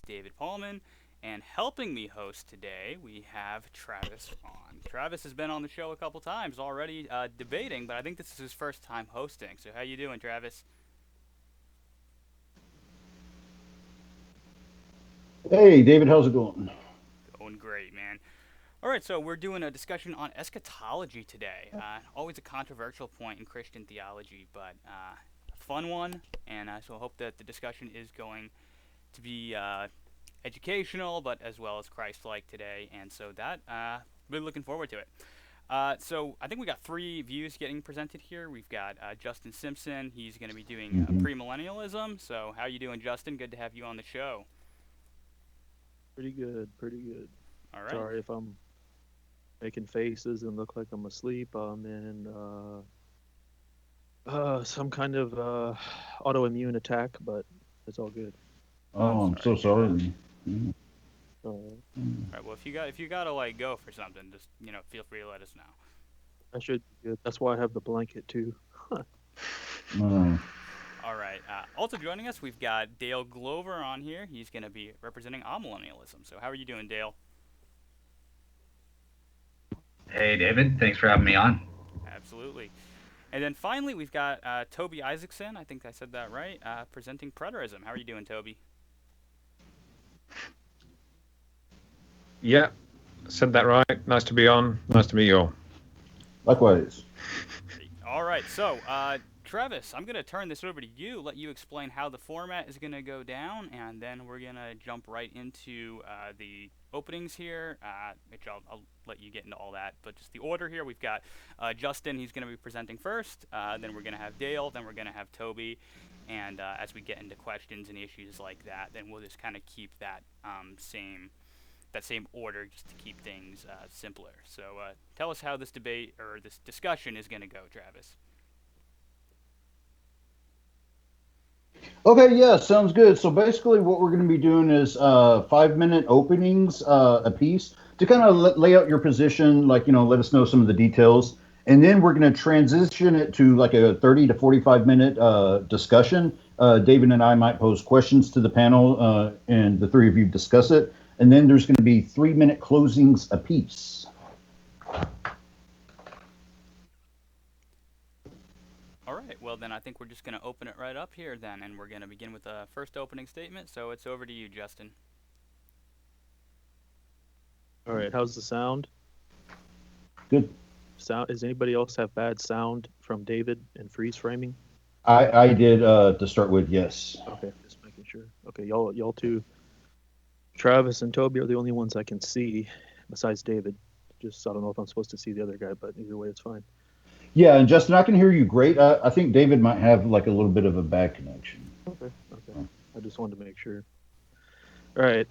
David Paulman, and helping me host today, we have Travis on. Travis has been on the show a couple times already debating, but I think this is his first time hosting. So how you doing, Travis? Hey, David, how's it going? Going great, man. All right, so we're doing a discussion on eschatology today. Always a controversial point in Christian theology, but a fun one, and so I hope that the discussion is going to be educational, but as well as Christ-like today. And so that really looking forward to it. So I think we got three views getting presented here. We've got Justin Simpson. He's going to be doing Hmm. premillennialism. So how you doing, Justin? Good to have you on the show. Pretty good, pretty good. All right. Sorry if I'm making faces and look like I'm asleep. I'm in some kind of autoimmune attack, but it's all good. Oh, I'm Oh, I'm sorry so to hear that. sorry. Mm, Uh, mm, All right. Well, if you gotta like go for something, just feel free to let us know. I should be good. That's why I have the blanket too. mm. All right. Also joining us, we've got Dale Glover on here. He's going to be representing amillennialism. So how are you doing, Dale? Hey, David. Thanks for having me on. Absolutely. And then finally, we've got Toby Isaacson. I think I said that right. Presenting Preterism. How are you doing, Toby? Yeah, said that right. Nice to be on. Nice to meet you all. Likewise. Great. All right. So, Travis, I'm going to turn this over to you, let you explain how the format is going to go down, and then we're going to jump right into the openings here, which I'll let you get into all that. But just the order here, we've got Justin, he's going to be presenting first, then we're going to have Dale, then we're going to have Toby, and as we get into questions and issues like that, then we'll just kind of keep that same order just to keep things simpler. So tell us how this debate or this discussion is going to go, Travis. Okay, yeah, sounds good. So basically, what we're going to be doing is 5 minute openings a piece to kind of lay out your position, like, let us know some of the details. And then we're going to transition it to like a 30 to 45 minute discussion. David and I might pose questions to the panel, and the three of you discuss it. And then there's going to be 3 minute closings a piece. All right, well, then I think we're just going to open it right up here then, and we're going to begin with the first opening statement. So it's over to you, Justin. All right, how's the sound? Good. Sound? Does anybody else have bad sound from David and freeze framing? I did to start with, yes. Okay, just making sure. Okay, y'all two, Travis and Toby are the only ones I can see besides David. Just I don't know if I'm supposed to see the other guy, but either way, it's fine. Yeah, and Justin, I can hear you great. I think David might have like a little bit of a bad connection. Okay, okay. I just wanted to make sure. All right.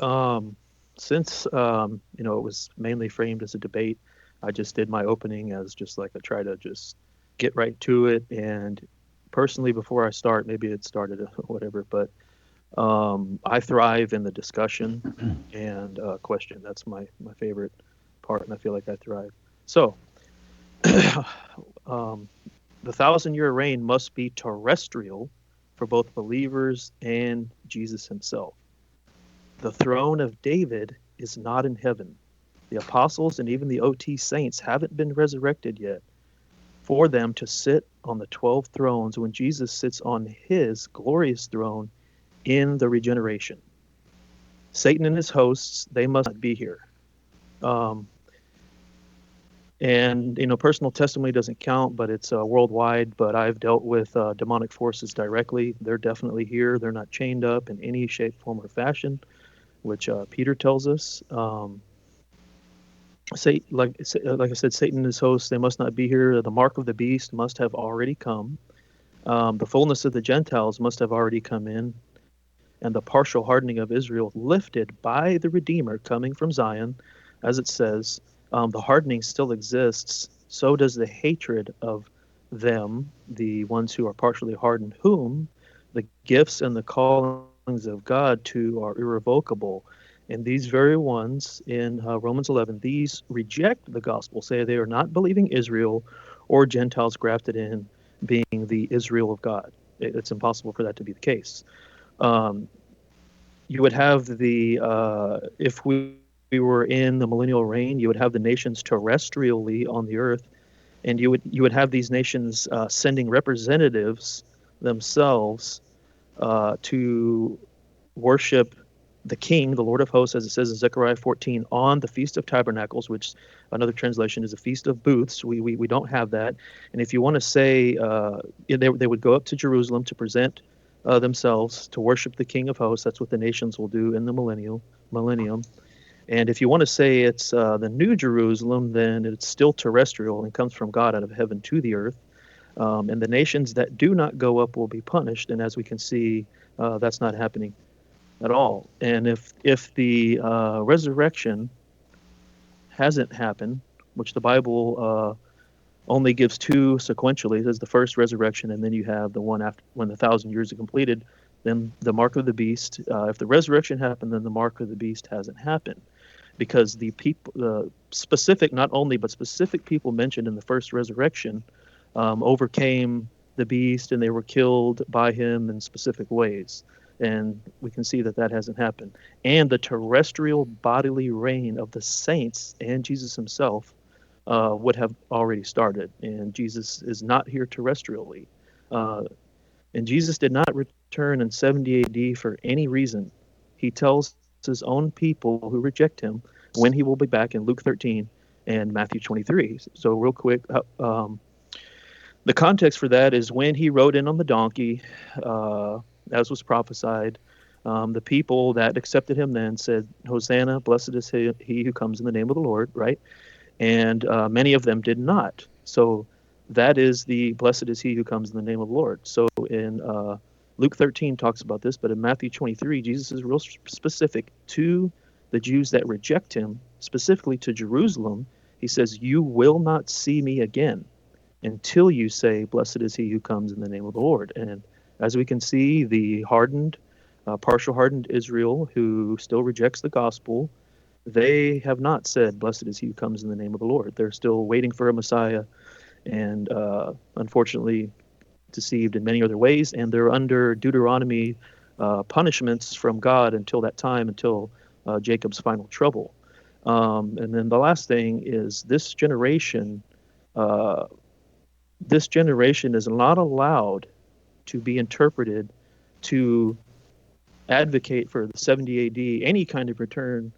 Since it was mainly framed as a debate, I just did my opening as just like I try to just get right to it. And personally, before I start, maybe it started whatever, but I thrive in the discussion and question. That's my favorite part, and I feel like I thrive. So, the 1,000-year reign must be terrestrial for both believers and Jesus himself. The throne of David is not in heaven. The apostles and even the OT saints haven't been resurrected yet for them to sit on the 12 thrones when Jesus sits on his glorious throne in the regeneration. Satan and his hosts, they must not be here. And personal testimony doesn't count, but it's worldwide. But I've dealt with demonic forces directly. They're definitely here. They're not chained up in any shape, form, or fashion, which Peter tells us. Like I said, Satan and his hosts, they must not be here. The mark of the beast must have already come. The fullness of the Gentiles must have already come in, and the partial hardening of Israel lifted by the Redeemer coming from Zion, as it says. The hardening still exists. So does the hatred of them, the ones who are partially hardened, whom the gifts and the callings of God to are irrevocable. And these very ones in Romans 11, these reject the gospel, say they are not believing Israel or Gentiles grafted in, being the Israel of God. It's impossible for that to be the case. Um, you would have if we were in the millennial reign, you would have the nations terrestrially on the earth, and you would have these nations sending representatives themselves to worship the King, the Lord of Hosts, as it says in Zechariah 14, on the Feast of Tabernacles, which another translation is a Feast of Booths. We don't have that. And if you want to say, they would go up to Jerusalem to present themselves to worship the King of Hosts. That's what the nations will do in the millennium. And if you want to say it's the New Jerusalem, then it's still terrestrial and comes from God out of heaven to the earth. And the nations that do not go up will be punished. And as we can see, that's not happening at all. And if the resurrection hasn't happened, which the Bible only gives two sequentially, there's the first resurrection, and then you have the one after when the 1,000 years are completed, then the mark of the beast. If the resurrection happened, then the mark of the beast hasn't happened, because the people, specific, not only, but specific people mentioned in the first resurrection overcame the beast, and they were killed by him in specific ways. And we can see that hasn't happened. And the terrestrial bodily reign of the saints and Jesus himself would have already started. And Jesus is not here terrestrially. And Jesus did not return in 70 AD for any reason. He tells his own people who reject him when he will be back in Luke 13 and Matthew 23. So real quick, the context for that is when he rode in on the donkey, as was prophesied, the people that accepted him then said, Hosanna, blessed is he who comes in the name of the Lord, right? And many of them did not. So that is the blessed is he who comes in the name of the Lord. So in Luke 13 talks about this, but in Matthew 23, Jesus is real specific to the Jews that reject him, specifically to Jerusalem. He says, you will not see me again until you say, blessed is he who comes in the name of the Lord. And as we can see, the hardened, partial hardened Israel who still rejects the gospel, they have not said, blessed is he who comes in the name of the Lord. They're still waiting for a Messiah, and unfortunately deceived in many other ways, and they're under Deuteronomy punishments from God until that time, until Jacob's final trouble. And then the last thing is this generation is not allowed to be interpreted to advocate for the 70 AD, any kind of return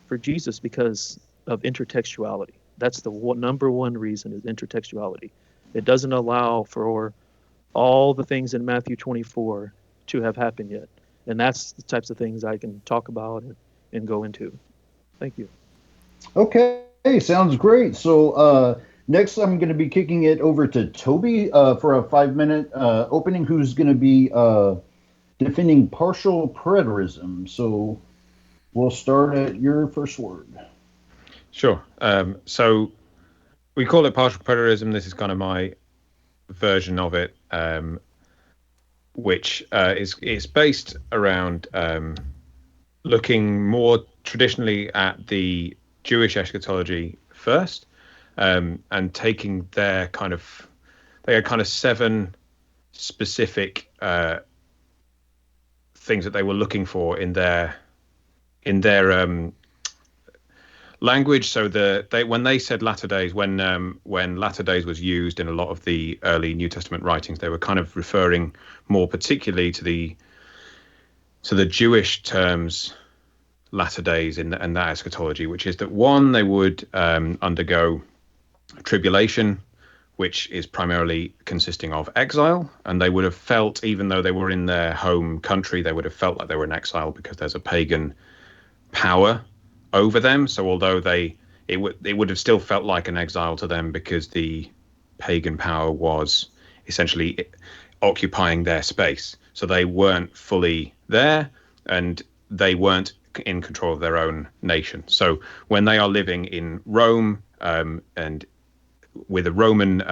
for Jesus, because of intertextuality. That's the number one reason, is intertextuality. It doesn't allow for all the things in Matthew 24 to have happened yet. And that's the types of things I can talk about and go into. Thank you. Okay, sounds great. So next I'm going to be kicking it over to Toby for a 5-minute opening, who's going to be defending partial preterism. So we'll start at your first word. Sure. So we call it partial preterism. This is kind of my version of it, which is based around looking more traditionally at the Jewish eschatology first, and taking they are kind of 7 specific things that they were looking for in their language. So when they said latter days, when latter days was used in a lot of the early New Testament writings, they were kind of referring more particularly to the Jewish terms latter days in that eschatology, which is that one, they would undergo tribulation, which is primarily consisting of exile, and they would have felt, even though they were in their home country, they would have felt like they were in exile because there's a pagan power over them. So although it would have still felt like an exile to them, because the pagan power was essentially occupying their space. So they weren't fully there, and they weren't in control of their own nation. So when they are living in Rome, and with a Roman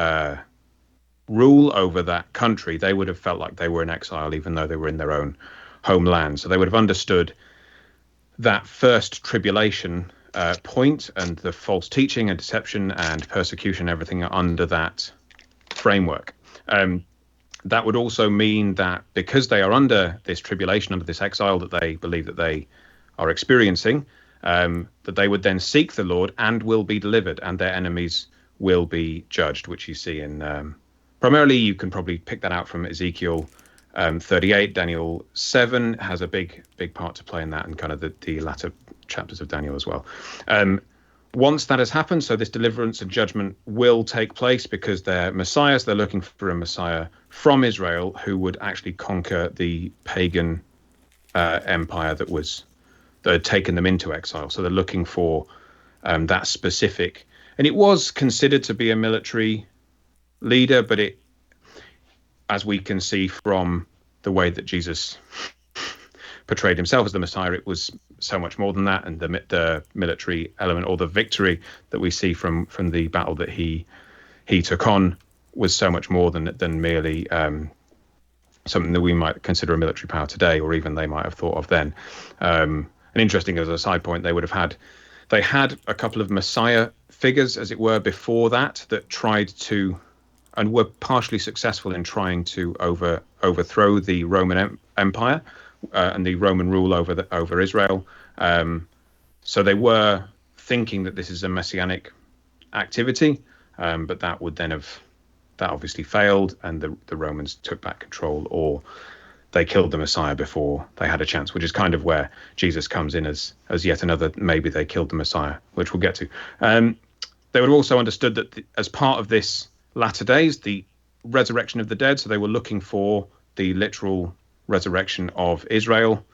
rule over that country, they would have felt like they were in exile, even though they were in their own homeland. So they would have understood that first tribulation point, and the false teaching and deception and persecution, everything under that framework. that would also mean that because they are under this tribulation, under this exile that they believe that they are experiencing, that they would then seek the Lord and will be delivered, and their enemies will be judged, which you see in primarily, you can probably pick that out from Ezekiel 38. Daniel 7 has a big part to play in that, and kind of the latter chapters of Daniel as well. Once that has happened, so this deliverance and judgment will take place because they're messiahs. They're looking for a messiah from Israel who would actually conquer the pagan empire that had taken them into exile. So they're looking for that specific, and it was considered to be a military leader, but it, as we can see from the way that Jesus portrayed himself as the Messiah, it was so much more than that, and the military element, or the victory that we see from the battle that he took on, was so much more than merely something that we might consider a military power today, or even they might have thought of then. And interesting, as a side point, they had a couple of Messiah figures, as it were, before that tried to, and were partially successful in trying to overthrow the Roman Empire and the Roman rule over Israel. So they were thinking that this is a messianic activity, but that obviously failed, and the Romans took back control, or they killed the Messiah before they had a chance, which is kind of where Jesus comes in as yet another, maybe they killed the Messiah, which we'll get to. They would have also understood that as part of this latter days, the resurrection of the dead, so they were looking for the literal resurrection of Israel,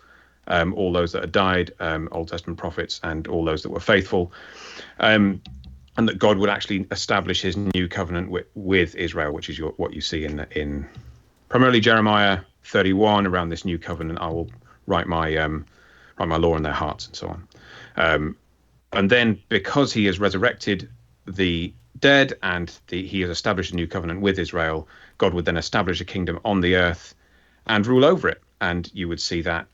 all those that had died, Old Testament prophets, and all those that were faithful, and that God would actually establish his new covenant with Israel, which is what you see in primarily Jeremiah 31. Around this new covenant, I will write my law in their hearts, and so on. And then, because he has resurrected the dead and he has established a new covenant with Israel, God would then establish a kingdom on the earth and rule over it. And you would see that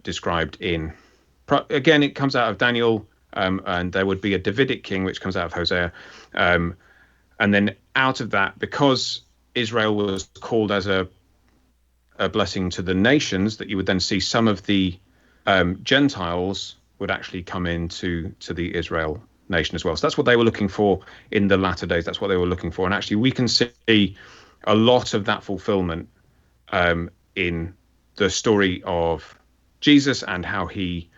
described again, it comes out of Daniel, and there would be a Davidic king, which comes out of Hosea. And then out of that, because Israel was called as a blessing to the nations, that you would then see some of the Gentiles would actually come into the Israel nation as well. So that's what they were looking for in the latter days. That's what they were looking for. And actually, we can see a lot of that fulfillment in the story of Jesus and how he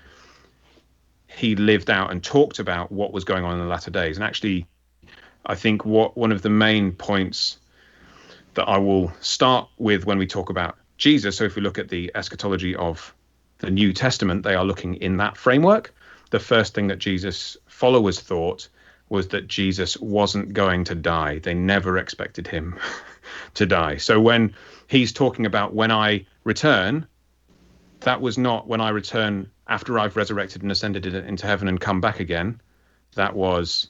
lived out and talked about what was going on in the latter days. And actually, I think one of the main points that I will start with when we talk about Jesus, so if we look at the eschatology of the New Testament, they are looking in that framework. The first thing that Jesus' followers thought was that Jesus wasn't going to die. They never expected him to die. So when he's talking about when I return, that was not when I return after I've resurrected and ascended into heaven and come back again. That was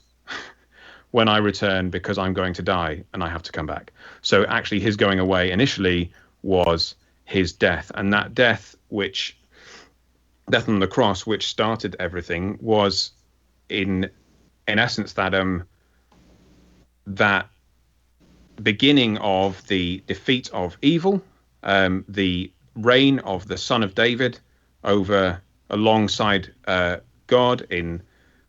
when I return because I'm going to die and I have to come back. So actually his going away initially was his death, and that death on the cross, which started everything, was in essence that beginning of the defeat of evil, the reign of the Son of David alongside God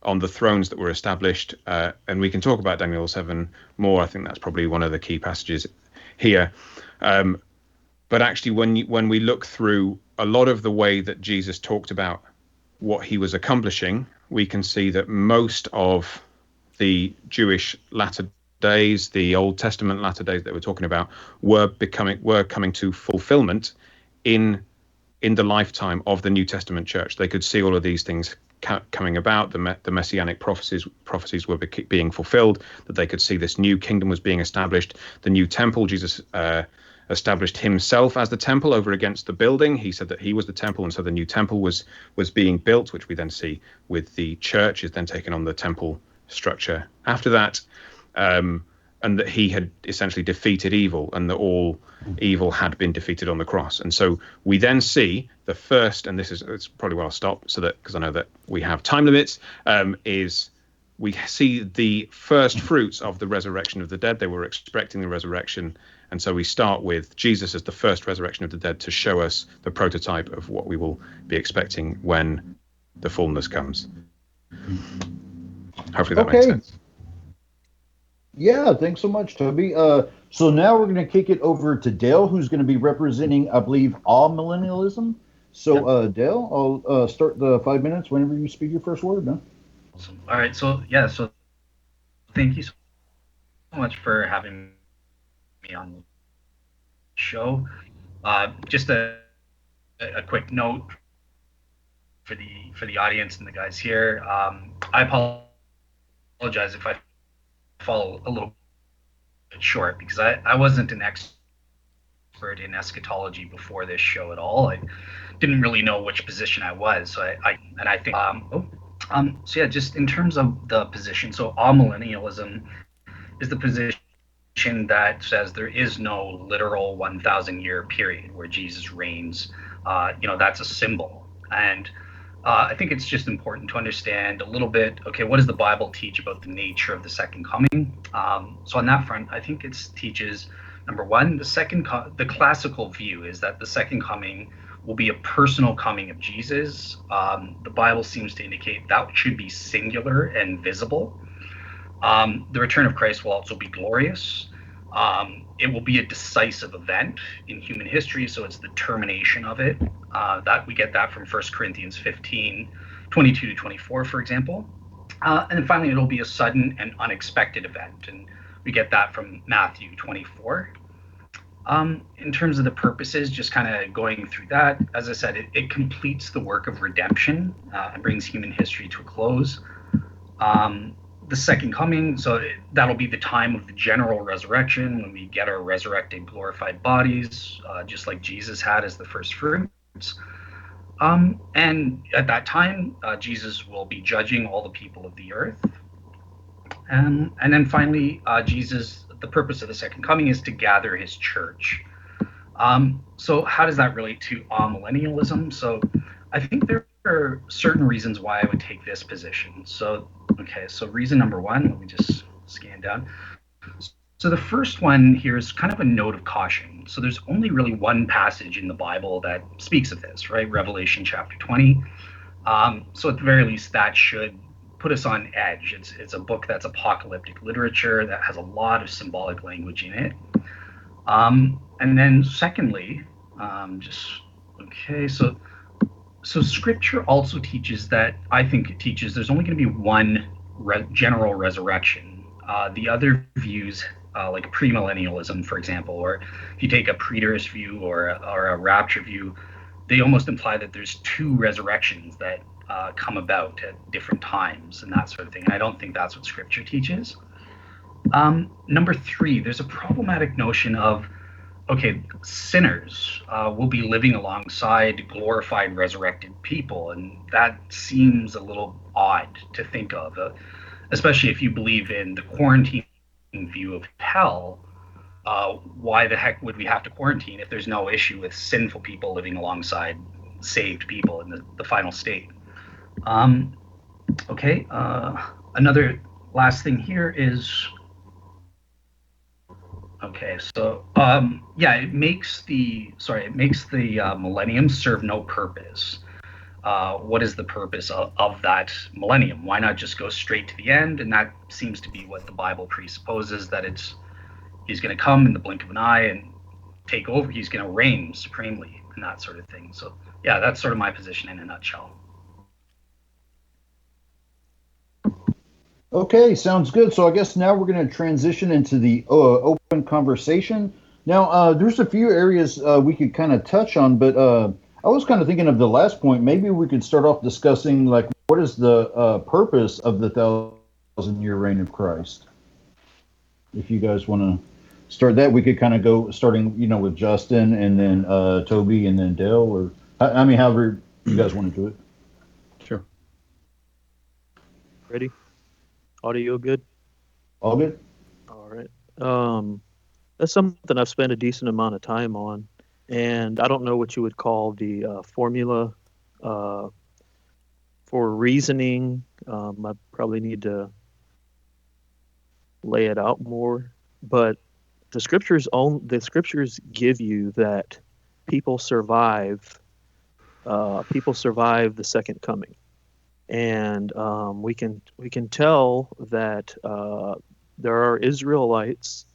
on the thrones that were established, and we can talk about Daniel 7 more. I think that's probably one of the key passages here. But actually, when we look through a lot of the way that Jesus talked about what he was accomplishing, we can see that most of the Jewish latter days, the Old Testament latter days that we're talking about, were coming to fulfillment in the lifetime of the New Testament church. They could see all of these things coming about. The messianic prophecies were being fulfilled, that they could see this new kingdom was being established. The new temple, Jesus established himself as the temple over against the building. He said that he was the temple, and so the new temple was being built, which we then see with the church is then taken on the temple structure after that, and that he had essentially defeated evil, and that all evil had been defeated on the cross. And so we then see the first, and it's probably where I'll stop, so that, because I know that we have time limits, is we see the first fruits of the resurrection of the dead. They were expecting the resurrection And so we start with Jesus as the first resurrection of the dead to show us the prototype of what we will be expecting when the fullness comes. Hopefully that makes Okay. sense. Yeah, thanks so much, Toby. So now we're going to kick it over to Dale, who's going to be representing, I believe, all millennialism. So, Dale, I'll start the 5 minutes whenever you speak your first word, man. Awesome. All right. So thank you so much for having me on the show. Just a quick note for the audience and the guys here. I apologize if I fall a little bit short because I wasn't an expert in eschatology before this show at all. I didn't really know which position I was. So I think so yeah, just in terms of the position. So amillennialism is the position that says there is no literal 1,000 year period where Jesus reigns. That's a symbol. And I think it's just important to understand a little bit, okay, what does the Bible teach about the nature of the second coming? So on that front, I think it teaches, number one, the classical view is that the second coming will be a personal coming of Jesus. The Bible seems to indicate that should be singular and visible. The return of Christ will also be glorious. It will be a decisive event in human history, so it's the termination of it. That we get that from 1 Corinthians 15, 22 to 24, for example. And then finally, it'll be a sudden and unexpected event, and we get that from Matthew 24. In terms of the purposes, just kind of going through that, as I said, it completes the work of redemption and brings human history to a close. The second coming, so that'll be the time of the general resurrection when we get our resurrected glorified bodies, just like Jesus had as the first fruits. And at that time, Jesus will be judging all the people of the earth. And then finally, the purpose of the second coming is to gather his church. So how does that relate to amillennialism? So I think there are certain reasons why I would take this position. So reason number one, let me just scan down. So the first one here is kind of a note of caution. So there's only really one passage in the Bible that speaks of this, right? Revelation chapter 20. So at the very least, that should put us on edge. It's a book that's apocalyptic literature that has a lot of symbolic language in it. And then secondly, so Scripture also teaches that, I think it teaches there's only going to be one general resurrection. The other views, like premillennialism, for example, or if you take a preterist view or a rapture view, they almost imply that there's two resurrections that come about at different times and that sort of thing. And I don't think that's what Scripture teaches. Number three, there's a problematic notion of, okay, sinners will be living alongside glorified, resurrected people, and that seems a little odd to think of, especially if you believe in the quarantine view of hell. Why the heck would we have to quarantine if there's no issue with sinful people living alongside saved people in the final state? Another last thing here is, it makes the millennium serve no purpose. What is the purpose of that millennium? Why not just go straight to the end? And that seems to be what the Bible presupposes, that he's going to come in the blink of an eye and take over. He's going to reign supremely and that sort of thing. So yeah, that's sort of my position in a nutshell. Okay, sounds good. So I guess now we're going to transition into the open conversation. Now, there's a few areas we could kind of touch on, but I was kind of thinking of the last point. Maybe we could start off discussing, like, what is the purpose of the 1,000-year reign of Christ? If you guys want to start that, we could kind of go starting, with Justin and then Toby and then Dale, or however you guys want to do it. Sure. Ready? Audio good? All good? All right. That's something I've spent a decent amount of time on, and I don't know what you would call the formula for reasoning. I probably need to lay it out more, but the scriptures give you that people survive the second coming, and we can tell that there are Israelites,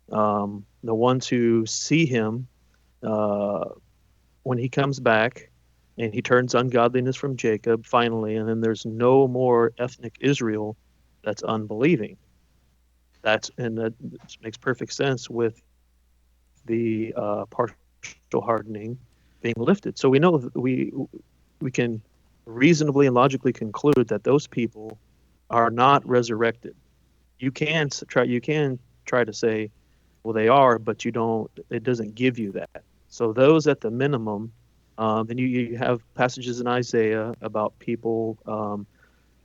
the ones who see him when he comes back and he turns ungodliness from Jacob finally, and then there's no more ethnic Israel that's unbelieving. That makes perfect sense with the partial hardening being lifted. So we know that we can reasonably and logically conclude that those people are not resurrected. You can try to say, well, they are, but you don't. It doesn't give you that. So those at the minimum, then you have passages in Isaiah about people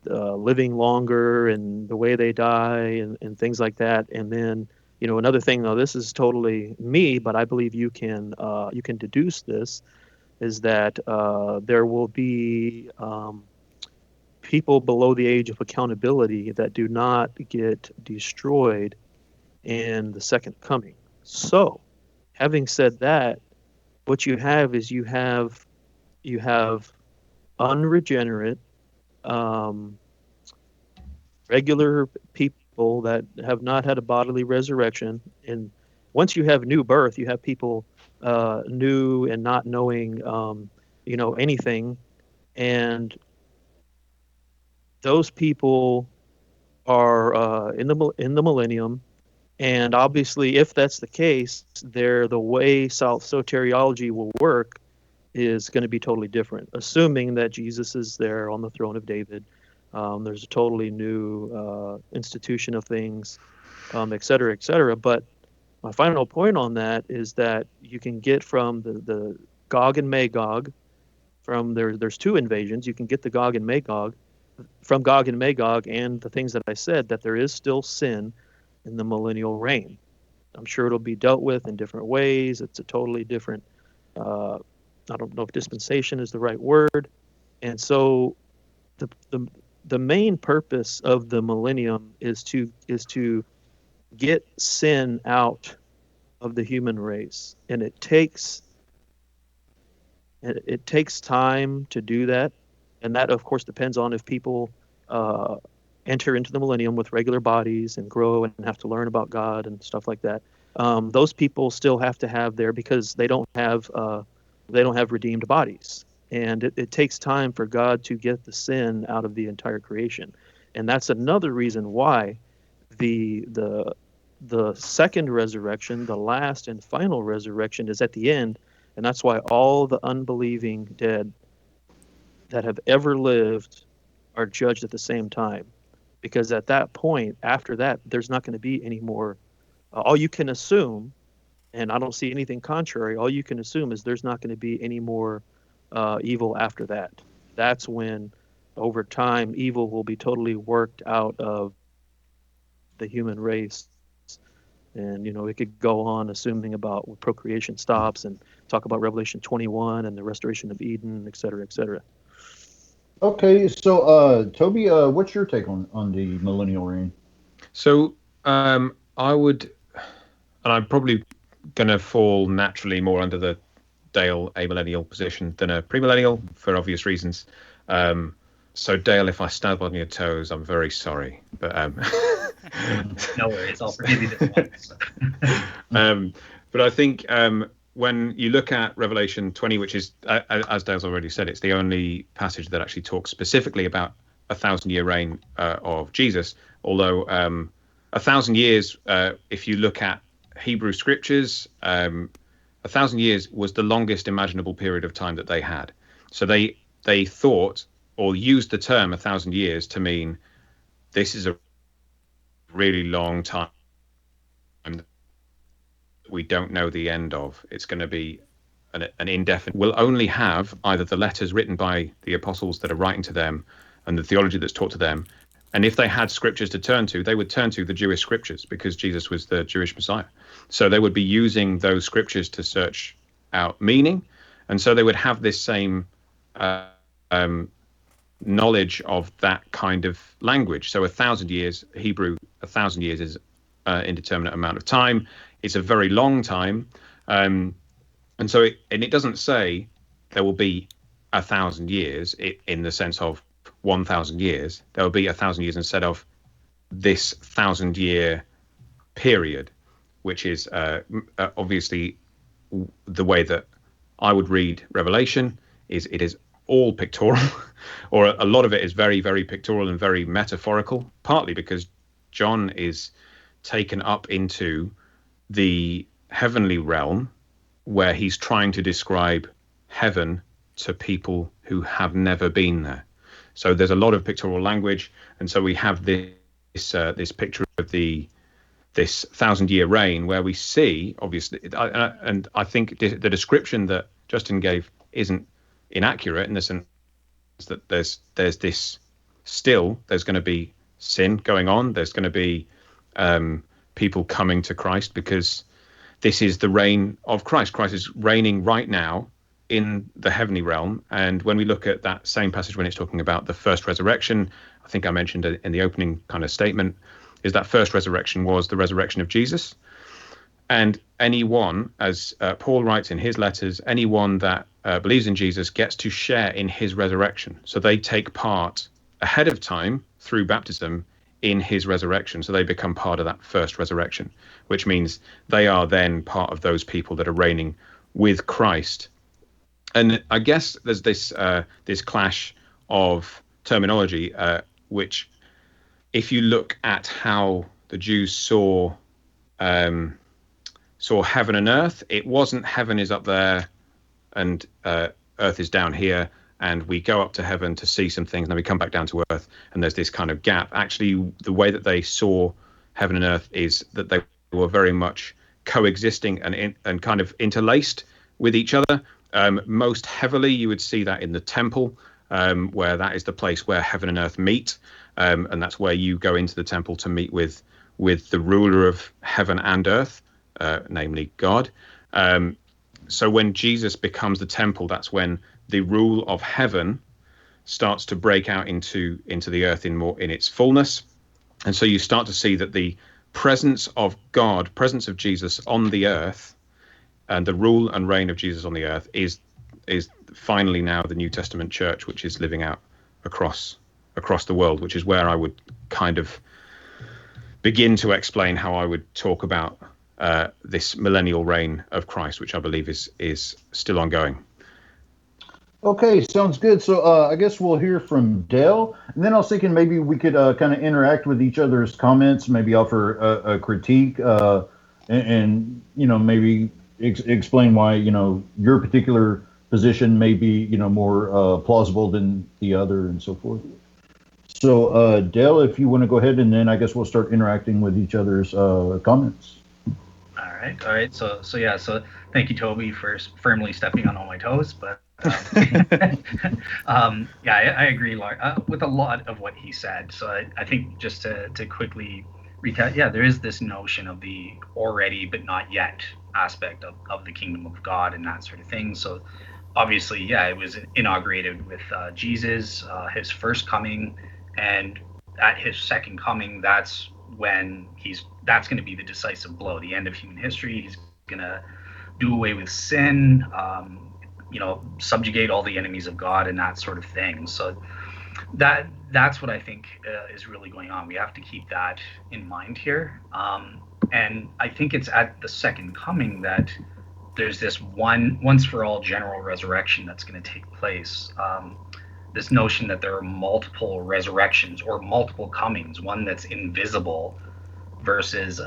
living longer and the way they die and things like that. And then, another thing, though, this is totally me, but I believe you can deduce this, is that there will be people below the age of accountability that do not get destroyed in the second coming. So, having said that, what you have is you have unregenerate, regular people that have not had a bodily resurrection. And once you have new birth, you have people new and not knowing, anything. And those people are in the millennium. And obviously, if that's the case, the way soteriology will work is going to be totally different, assuming that Jesus is there on the throne of David. There's a totally new institution of things, et cetera, et cetera. But my final point on that is that you can get from the Gog and Magog, there's two invasions. You can get the Gog and Magog, from Gog and Magog, and the things that I said, that there is still sin in the millennial reign. I'm sure it'll be dealt with in different ways. It's a totally different, I don't know if dispensation is the right word. And so the main purpose of the millennium is to get sin out of the human race. And it takes time to do that. And that, of course, depends on if people enter into the millennium with regular bodies and grow and have to learn about God and stuff like that. Those people still have to have because they don't have redeemed bodies, and it takes time for God to get the sin out of the entire creation. And that's another reason why the second resurrection, the last and final resurrection, is at the end. And that's why all the unbelieving dead that have ever lived are judged at the same time. Because at that point, after that, there's not going to be any more. All you can assume, and I don't see anything contrary, all you can assume is there's not going to be any more evil after that. That's when, over time, evil will be totally worked out of the human race. And, it could go on assuming about when procreation stops and talk about Revelation 21 and the restoration of Eden, et cetera, et cetera. Okay, so Toby, what's your take on the millennial reign? So I would, and I'm probably going to fall naturally more under the Dale amillennial position than a premillennial for obvious reasons. So Dale, if I stab on your toes, I'm very sorry. But no worries, I'll forgive you this one. But I think when you look at Revelation 20, which is, as Dale's already said, it's the only passage that actually talks specifically about 1,000-year reign of Jesus. Although 1,000 years, if you look at Hebrew scriptures, 1,000 years was the longest imaginable period of time that they had. So they thought or used the term 1,000 years to mean this is a really long time we don't know the end of. It's going to be an indefinite. We'll only have either the letters written by the apostles that are writing to them and the theology that's taught to them. And if they had scriptures to turn to, they would turn to the Jewish scriptures because Jesus was the Jewish Messiah. So they would be using those scriptures to search out meaning. And so they would have this same knowledge of that kind of language. So 1,000 years, Hebrew, 1,000 years is an indeterminate amount of time. it's a very long time, and so it doesn't say there will be 1,000 years in the sense of 1,000 years. There will be 1,000 years instead of this 1,000-year period, which is obviously the way that I would read Revelation. It is all pictorial, or a lot of it is very, very pictorial and very metaphorical, partly because John is taken up into the heavenly realm where he's trying to describe heaven to people who have never been there. So there's a lot of pictorial language, and so we have this picture of this 1,000-year reign where we see, obviously, and I think the description that Justin gave isn't inaccurate in the sense that there's this there's going to be sin going on. There's going to be people coming to Christ because this is the reign of Christ. Christ is reigning right now in the heavenly realm. And when we look at that same passage, when it's talking about the first resurrection, I think I mentioned in the opening kind of statement, is that first resurrection was the resurrection of Jesus. And anyone, as Paul writes in his letters, anyone that believes in Jesus gets to share in his resurrection. So they take part ahead of time through baptism in his resurrection. So they become part of that first resurrection, which means they are then part of those people that are reigning with Christ. And I guess there's this clash of terminology, which, if you look at how the Jews saw heaven and earth, it wasn't heaven is up there and earth is down here, and we go up to heaven to see some things, and then we come back down to earth, and there's this kind of gap. Actually, the way that they saw heaven and earth is that they were very much coexisting and kind of interlaced with each other. Most heavily, you would see that in the temple, where that is the place where heaven and earth meet, and that's where you go into the temple to meet with the ruler of heaven and earth, namely God. So when Jesus becomes the temple, that's when the rule of heaven starts to break out into the earth in its fullness. And so you start to see that the presence of God, presence of Jesus on the earth, and the rule and reign of Jesus on the earth is finally now the New Testament church, which is living out across the world, which is where I would kind of begin to explain how I would talk about this millennial reign of Christ, which I believe is still ongoing. Okay, sounds good. So I guess we'll hear from Dale, and then I was thinking maybe we could kind of interact with each other's comments, maybe offer a critique, and maybe explain why your particular position may be more plausible than the other, and so forth. So Dale, if you want to go ahead, and then I guess we'll start interacting with each other's comments. All right. So thank you, Toby, for firmly stepping on all my toes. But I agree with a lot of what he said. So I think just to quickly recap, there is this notion of the already but not yet aspect of the kingdom of God and that sort of thing. So obviously, it was inaugurated with Jesus, his first coming, and at his second coming, that's when that's going to be the decisive blow, the end of human history. He's going to do away with sin, subjugate all the enemies of God and that sort of thing. So that's what I think is really going on. We have to keep that in mind here. And I think it's at the second coming that there's this once for all general resurrection that's going to take place. This notion that there are multiple resurrections or multiple comings, one that's invisible versus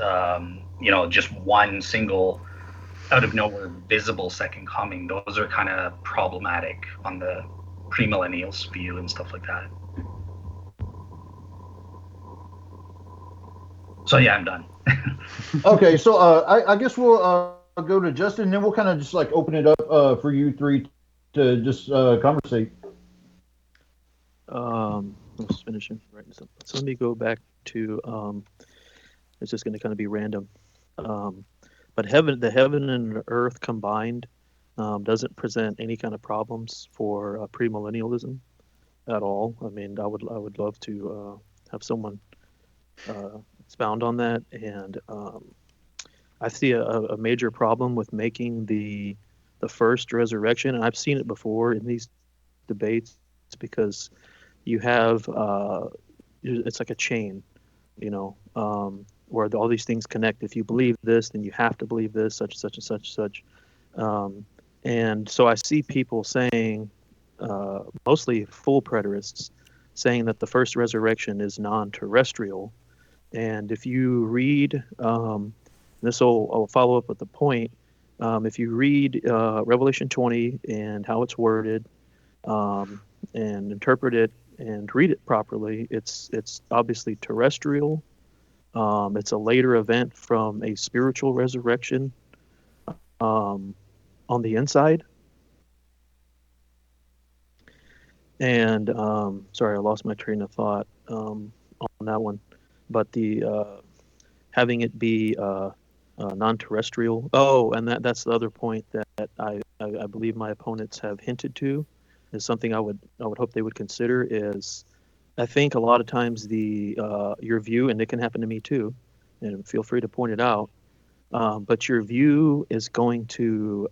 just one single out of nowhere visible second coming. Those are kind of problematic on the premillennials view and stuff like that. So I'm done. Okay, so I guess we'll go to Justin, and then we'll kind of just open it up for you three to just conversate. I'm just finishing writing something. So let me go back to it's just going to kind of be random. But the heaven and the earth combined doesn't present any kind of problems for premillennialism at all. I mean, I would love to have someone expound on that. And I see a major problem with making the first resurrection, and I've seen it before in these debates, because you have it's like a chain, where all these things connect. If you believe this, then you have to believe this, such and such and such and such. And so I see people saying, mostly full preterists, saying that the first resurrection is non-terrestrial. And if you read, I'll follow up with the point. If you read Revelation 20 and how it's worded, and interpret it and read it properly, it's obviously terrestrial. It's a later event from a spiritual resurrection on the inside. And sorry, I lost my train of thought on that one. But the having it be non-terrestrial. Oh, and that's the other point that I believe my opponents have hinted to, is something I would hope they would consider. Is I think a lot of times your view, and it can happen to me too, and feel free to point it out, but your view is going to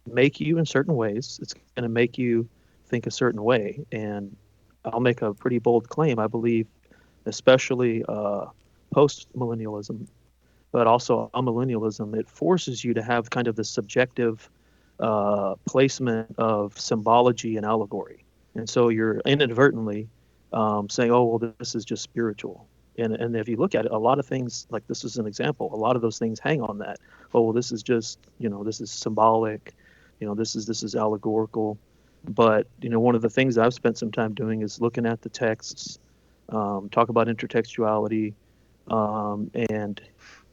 make you in certain ways. It's going to make you think a certain way. And I'll make a pretty bold claim. I believe, especially post-millennialism, but also amillennialism, it forces you to have kind of the subjective placement of symbology and allegory. And so you're inadvertently saying, oh, well, this is just spiritual. And if you look at it, a lot of things, like this is an example, a lot of those things hang on that. Oh, well, this is just, this is symbolic, this is allegorical. But, one of the things I've spent some time doing is looking at the texts, talk about intertextuality, and,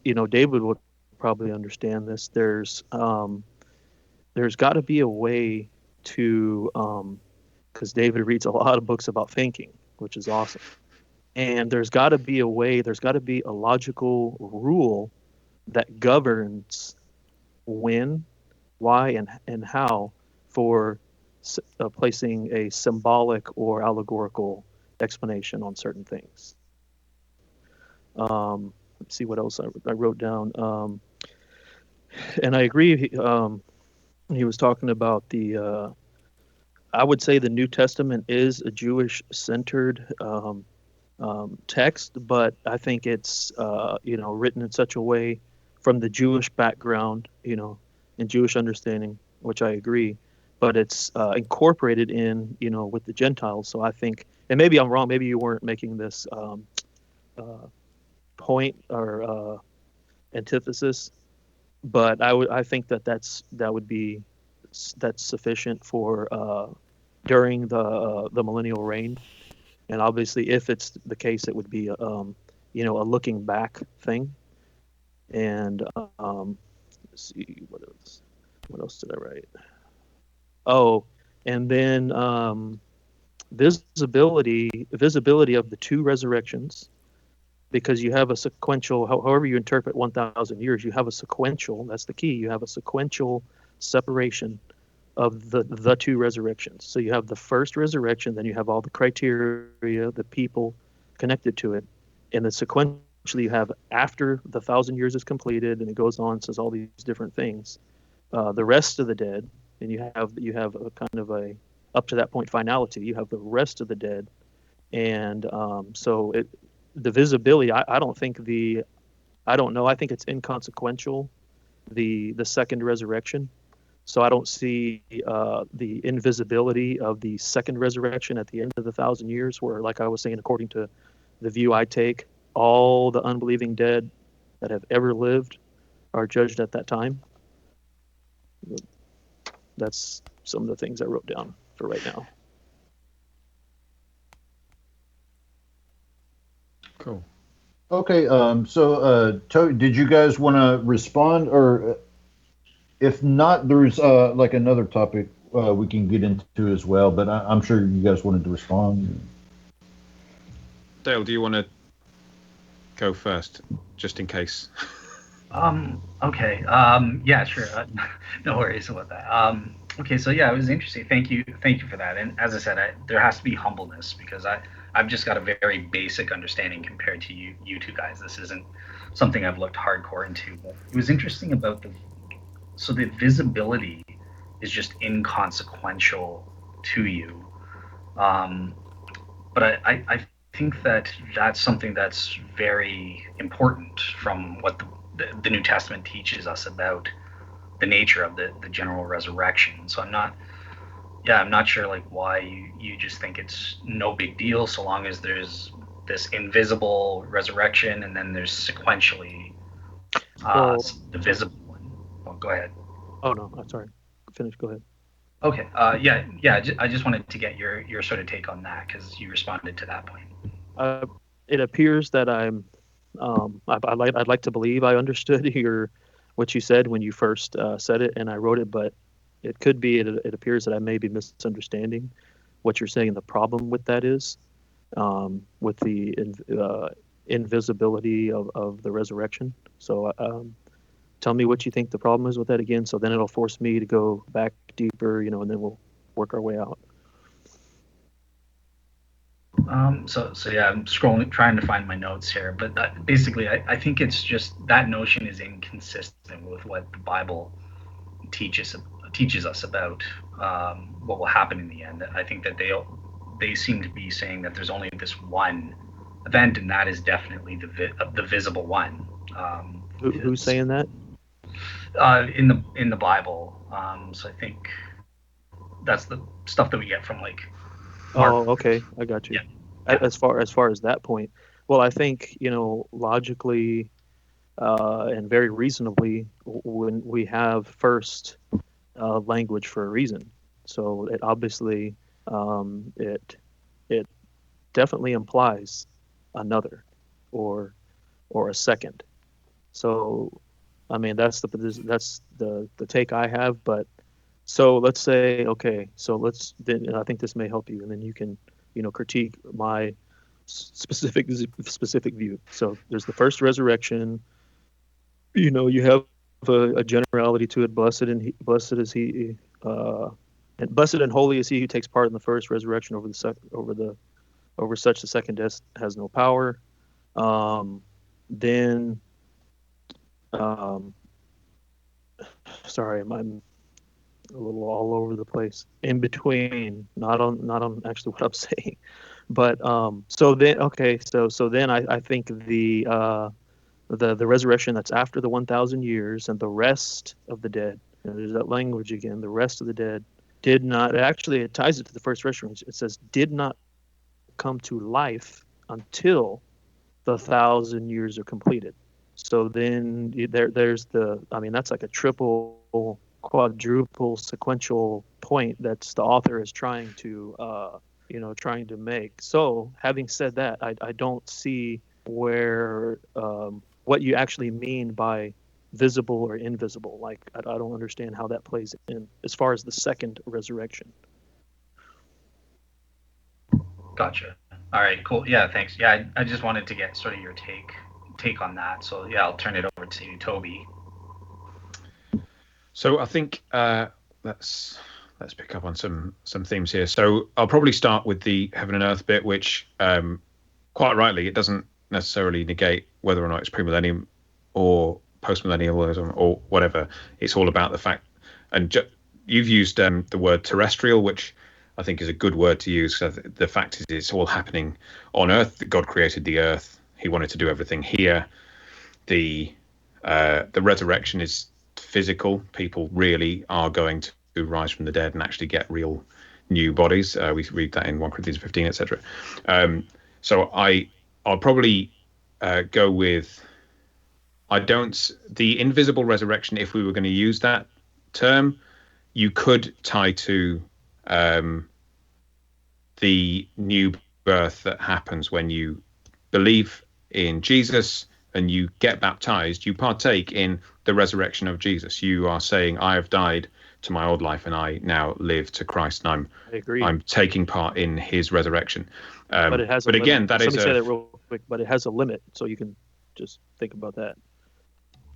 David would probably understand this. There's got to be a way to, because David reads a lot of books about thinking, which is awesome. And there's got to be a way, there's got to be a logical rule that governs when, why, and how for placing a symbolic or allegorical explanation on certain things. Let's see what else I wrote down. And I agree. He was talking about I would say the New Testament is a Jewish-centered text, but I think it's written in such a way from the Jewish background, and Jewish understanding, which I agree, but it's incorporated in, with the Gentiles. So I think, and maybe I'm wrong, maybe you weren't making this point or antithesis, but I think that's sufficient for during the millennial reign. And obviously, if it's the case, it would be a looking back thing. And let's see, what else did I write? Oh, and then visibility of the two resurrections, because you have a sequential, however you interpret 1,000 years, you have a sequential, that's the key, you have a sequential separation of the two resurrections. So you have the first resurrection, then you have all the criteria, the people connected to it, and then sequentially you have after the 1,000 years is completed, and it goes on, says all these different things, the rest of the dead, and you have a kind of a up to that point finality. You have the rest of the dead, and so the visibility. I don't know. I think it's inconsequential, the second resurrection. So I don't see the invisibility of the second resurrection at the end of the 1,000 years, where, like I was saying, according to the view I take, all the unbelieving dead that have ever lived are judged at that time. That's some of the things I wrote down for right now. Cool. Okay, did you guys want to respond, or if not, there's like another topic we can get into as well, but I'm sure you guys wanted to respond. Dale, do you want to go first, just in case? Okay. Yeah, sure. No worries about that. Okay, so yeah, it was interesting. Thank you for that. And as I said, there has to be humbleness because I've just got a very basic understanding compared to you two guys. This isn't something I've looked hardcore into. But it was interesting about the visibility is just inconsequential to you. Um, but I think that that's something that's very important from what the New Testament teaches us about the nature of the general resurrection. So I'm not sure like why you just think it's no big deal so long as there's this invisible resurrection and then there's sequentially Well, the visible one. Oh, go ahead. oh no, I'm sorry. Finish. Go ahead. Okay. I just wanted to get your sort of take on that because you responded to that point. Uh, it appears that I'd like to believe I understood what you said when you first said it, and I wrote it, but it could be it appears that I may be misunderstanding what you're saying. The problem with that is with the invisibility of the resurrection. So tell me what you think the problem is with that again. So then it'll force me to go back deeper, and then we'll work our way out. So yeah, I'm scrolling, trying to find my notes here, but basically, I think it's just that notion is inconsistent with what the Bible teaches teaches us about what will happen in the end. I think that they seem to be saying that there's only this one event, and that is definitely the visible one. Who's saying that? In the Bible? So I think that's the stuff that we get from like Mark. Oh, okay, I got you. Yeah. As far as that point, well, I think logically and very reasonably, when we have first language for a reason, so it obviously it definitely implies another or a second. So, I mean that's the take I have, but. So let's say, okay, then I think this may help you, and then you can, critique my specific view. So there's the first resurrection. You have a generality to it. Blessed is he, and blessed and holy is he who takes part in the first resurrection. Over such the second death has no power. Then, sorry, I'm a little all over the place in between, not on actually what I'm saying, but so then I think the resurrection that's after the 1,000 years and the rest of the dead, there's that language again, the rest of the dead did not, actually it ties it to the first resurrection. It says did not come to life until the 1,000 years are completed. So then there's that's like a triple quadruple sequential point that's the author is trying to make. So having said that, I don't see where what you actually mean by visible or invisible. Like I don't understand how that plays in as far as the second resurrection. Gotcha. All right, cool. Yeah, thanks. Yeah, I just wanted to get sort of your take on that. So yeah, I'll turn it over to you, Toby. So I think let's pick up on some themes here. So I'll probably start with the heaven and earth bit, which quite rightly it doesn't necessarily negate whether or not it's premillennium or postmillennialism or whatever. It's all about the fact, and you've used the word terrestrial, which I think is a good word to use. So the fact is, it's all happening on Earth. God created the Earth. He wanted to do everything here. The resurrection is physical. People really are going to rise from the dead and actually get real new bodies. We read that in 1 Corinthians 15, etc. So I'll probably go with the invisible resurrection. If we were going to use that term, you could tie to the new birth that happens when you believe in Jesus and you get baptized. You partake in the resurrection of Jesus. You are saying, I have died to my old life and I now live to Christ, and I agree. I'm taking part in his resurrection. But it has but again, limit. that Let is me say that real quick, but it has a limit, so you can just think about that.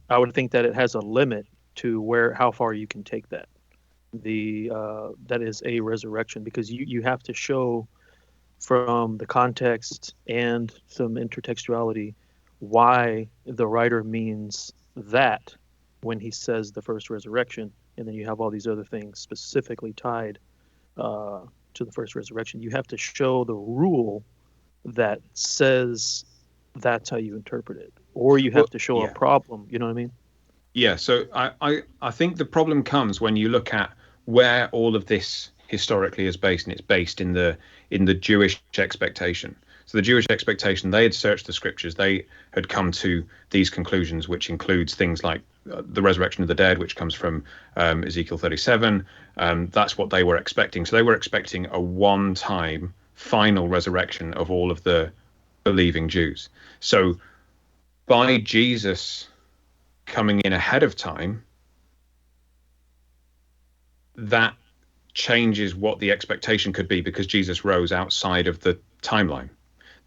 I would think that it has a limit to how far you can take that. that is a resurrection, because you have to show from the context and some intertextuality why the writer means that when he says the first resurrection, and then you have all these other things specifically tied to the first resurrection. You have to show the rule that says that's how you interpret it, or you have to show a problem. You know what I mean? Yeah. So I think the problem comes when you look at where all of this historically is based, and it's based in the Jewish expectation. So the Jewish expectation, they had searched the scriptures, they had come to these conclusions, which includes things like the resurrection of the dead, which comes from Ezekiel 37. That's what they were expecting. So they were expecting a one-time final resurrection of all of the believing Jews. So by Jesus coming in ahead of time, that changes what the expectation could be, because Jesus rose outside of the timeline.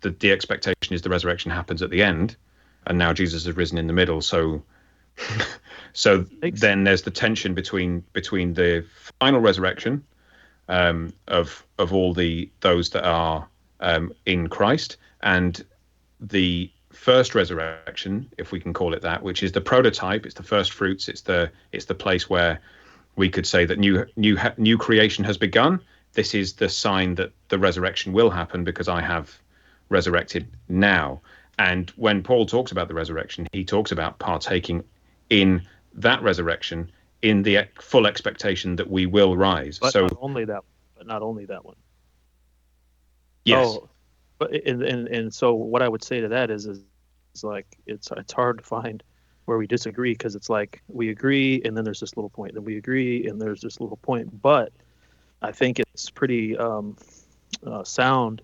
The expectation is the resurrection happens at the end, and now Jesus has risen in the middle. So then there's the tension between the final resurrection of all those that are in Christ, and the first resurrection, if we can call it that, which is the prototype. It's the first fruits. It's the place where we could say that new creation has begun. This is the sign that the resurrection will happen, because I have resurrected now. And when Paul talks about the resurrection, he talks about partaking in that resurrection in the full expectation that we will rise. But so not only that one. Yes. Oh, but and so what I would say to that is like it's hard to find where we disagree, because it's like we agree and then there's this little point, then we agree and there's this little point. But I think it's pretty sound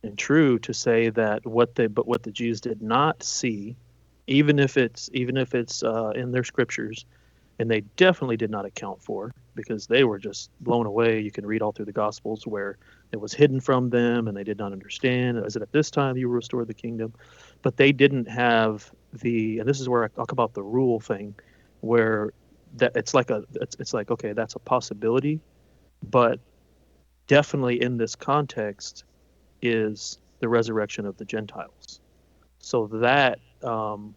and true to say that what the Jews did not see, even if it's in their scriptures, and they definitely did not account for, because they were just blown away. You can read all through the Gospels where it was hidden from them and they did not understand. Is it at this time you will restore the kingdom? But they didn't have and this is where I talk about the rule thing, where that it's like okay, that's a possibility, but definitely in this context is the resurrection of the Gentiles. So that and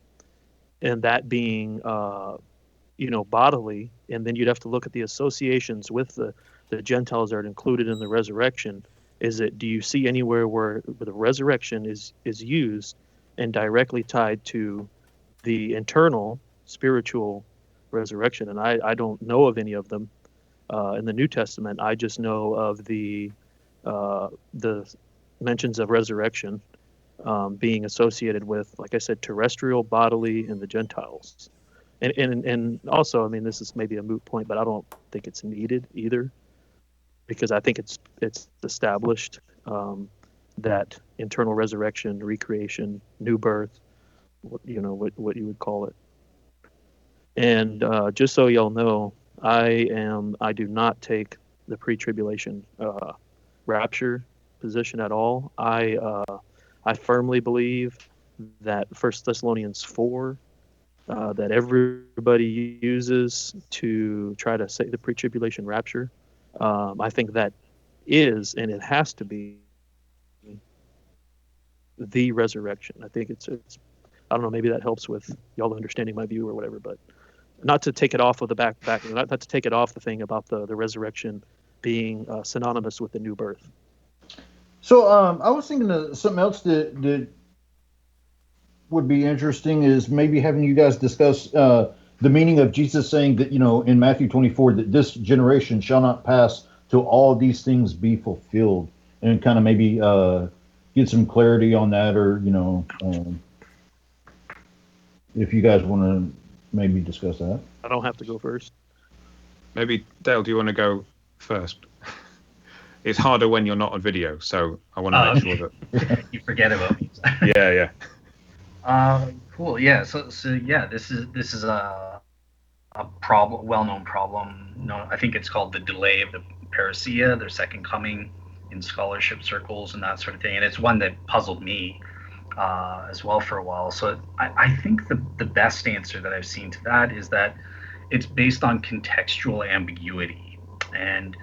that being bodily, and then you'd have to look at the associations with the Gentiles that are included in the resurrection. Do you see anywhere where the resurrection is used and directly tied to the internal spiritual resurrection? And I don't know of any of them in the New Testament. I just know of the mentions of resurrection being associated with, like I said, terrestrial, bodily, and the Gentiles. And also, I mean, this is maybe a moot point, but I don't think it's needed either, because I think it's established that internal resurrection, recreation, new birth, what you would call it. And just so y'all know, I do not take the pre-tribulation rapture position at all. I firmly believe that 1 Thessalonians 4 that everybody uses to try to say the pre-tribulation rapture, I think that is, and it has to be, the resurrection. I think it's I don't know, maybe that helps with y'all understanding my view or whatever, but not to take it off of the back not to take it off the thing about the resurrection being synonymous with the new birth. So I was thinking of something else that would be interesting, is maybe having you guys discuss the meaning of Jesus saying that, in Matthew 24, that this generation shall not pass till all these things be fulfilled, and kind of maybe get some clarity on that, or, if you guys want to maybe discuss that. I don't have to go first. Maybe, Dale, do you want to go first? It's harder when you're not on video, so I want to make sure that you forget about me. Yeah. Cool. Yeah. So yeah, this is a problem, well-known problem. No, I think it's called the delay of the parousia, their second coming, in scholarship circles and that sort of thing. And it's one that puzzled me as well for a while. So I think the best answer that I've seen to that is that it's based on contextual ambiguity. And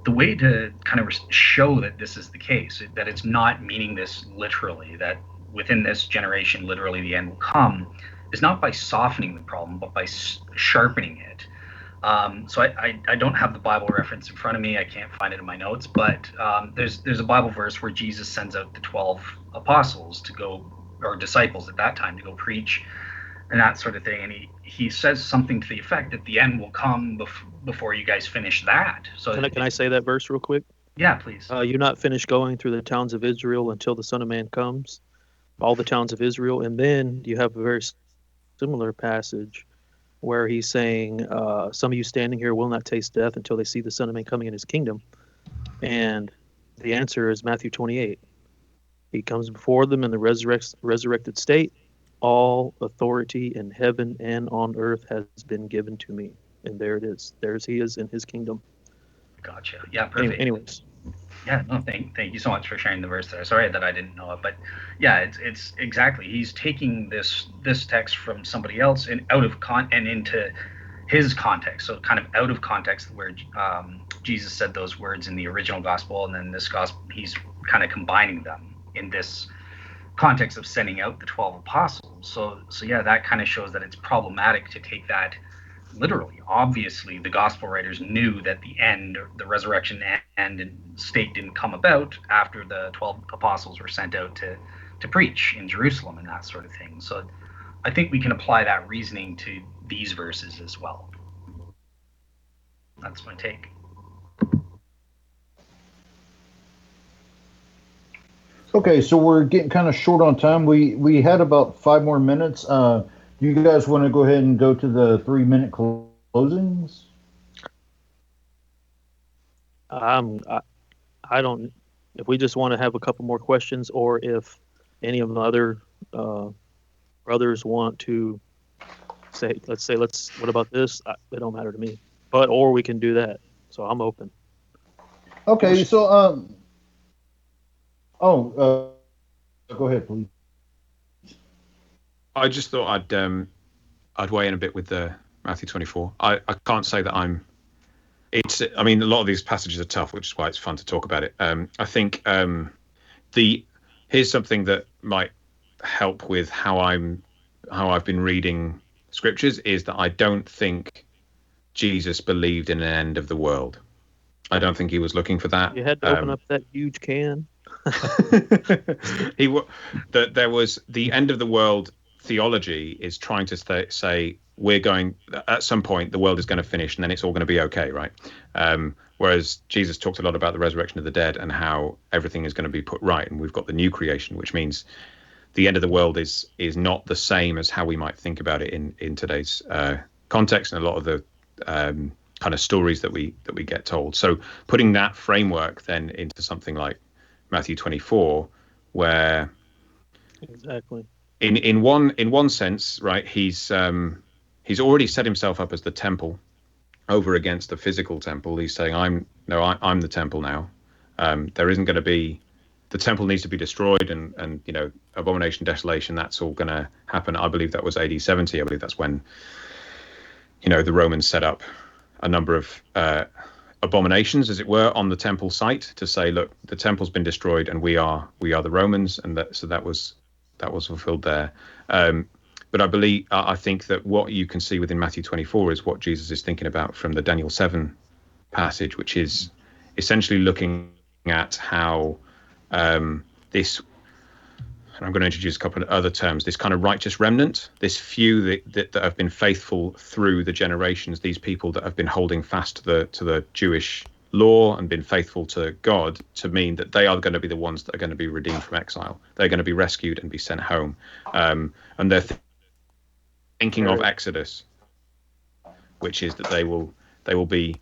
the way to kind of show that this is the case, that it's not meaning this literally, that within this generation, literally the end will come, is not by softening the problem, but by sharpening it. So I don't have the Bible reference in front of me. I can't find it in my notes, but there's a Bible verse where Jesus sends out the 12 apostles to go, or disciples at that time, to go preach and that sort of thing. And he says something to the effect that the end will come before you guys finish that. So Can I say that verse real quick? Yeah, please. You not finish going through the towns of Israel until the Son of Man comes, all the towns of Israel. And then you have a very similar passage where he's saying, some of you standing here will not taste death until they see the Son of Man coming in his kingdom. And the answer is Matthew 28. He comes before them in the resurrected state. All authority in heaven and on earth has been given to me. And there it is. There's he is in his kingdom. Gotcha. Yeah, perfect. Anyways. Yeah, no, thank you so much for sharing the verse there. Sorry that I didn't know it, but yeah, it's exactly. He's taking this text from somebody else and and into his context. So kind of out of context where Jesus said those words in the original gospel, and then this gospel, he's kind of combining them in this context of sending out the 12 apostles. So yeah, that kind of shows that it's problematic to take that literally. Obviously, the gospel writers knew that the resurrection and state didn't come about after the 12 apostles were sent out to preach in Jerusalem and that sort of thing. So I think we can apply that reasoning to these verses as well. That's my take. Okay, so we're getting kind of short on time. We had about 5 more minutes. Do you guys want to go ahead and go to the 3-minute closings? I don't. If we just want to have a couple more questions, or if any of the other brothers want to say, what about this? It don't matter to me. Or we can do that. So I'm open. Okay, so go ahead, please. I just thought I'd weigh in a bit with the Matthew 24. I can't say that I mean, a lot of these passages are tough, which is why it's fun to talk about it. I think here's something that might help with how I've been reading scriptures, is that I don't think Jesus believed in an end of the world. I don't think he was looking for that. You had to open up that huge can. There was the end of the world theology is trying to say we're going, at some point the world is going to finish and then it's all going to be okay, right? Whereas Jesus talked a lot about the resurrection of the dead and how everything is going to be put right, and we've got the new creation, which means the end of the world is not the same as how we might think about it in today's context and a lot of the kind of stories that we get told. So putting that framework then into something like Matthew 24, where exactly in one sense, right, he's already set himself up as the temple over against the physical temple. He's saying, I'm the temple now. There isn't going to be, the temple needs to be destroyed, and abomination, desolation, that's all going to happen. I believe that was AD 70. I believe that's when the Romans set up a number of abominations, as it were, on the temple site to say, look, the temple's been destroyed and we are the Romans, and that was fulfilled there. But I think that what you can see within Matthew 24 is what Jesus is thinking about from the Daniel 7 passage, which is essentially looking at how this, and I'm going to introduce a couple of other terms, this kind of righteous remnant, this few that have been faithful through the generations, these people that have been holding fast to the Jewish law and been faithful to God, to mean that they are going to be the ones that are going to be redeemed from exile. They're going to be rescued and be sent home. And they're thinking of Exodus, which is that they will be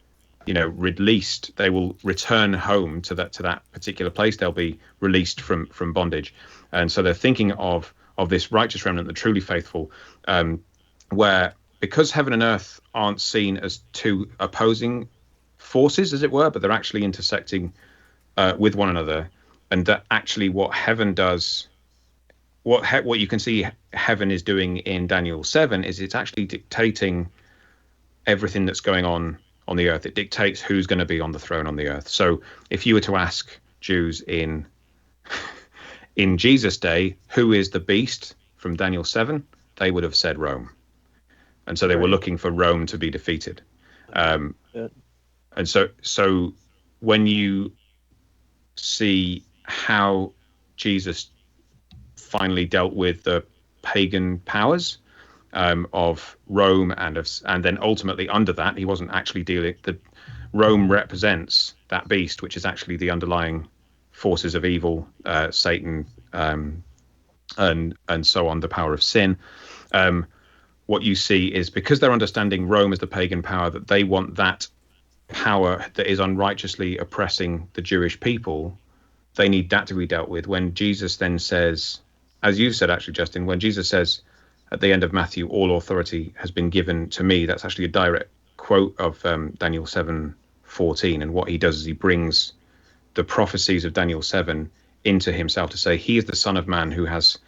released. They will return home to that particular place. They'll be released from bondage. And so they're thinking of this righteous remnant, the truly faithful, where, because heaven and earth aren't seen as two opposing forces, as it were, but they're actually intersecting with one another, and that actually what heaven does, what you can see heaven is doing in Daniel 7 is it's actually dictating everything that's going on on the earth. It dictates who's going to be on the throne on the earth. So if you were to ask Jews in Jesus' day, who is the beast from Daniel 7, they would have said Rome. And so they were looking for Rome to be defeated. And so when you see how Jesus finally dealt with the pagan powers of Rome and then ultimately under that, he wasn't actually dealing. Rome represents that beast, which is actually the underlying forces of evil, Satan, and so on, the power of sin. What you see is, because they're understanding Rome as the pagan power, that they want that power that is unrighteously oppressing the Jewish people. They need that to be dealt with. When Jesus then says, as you said, actually, Justin, when Jesus says at the end of Matthew, all authority has been given to me, that's actually a direct quote of Daniel 7:14. And what he does is he brings the prophecies of Daniel 7 into himself to say he is the Son of Man who has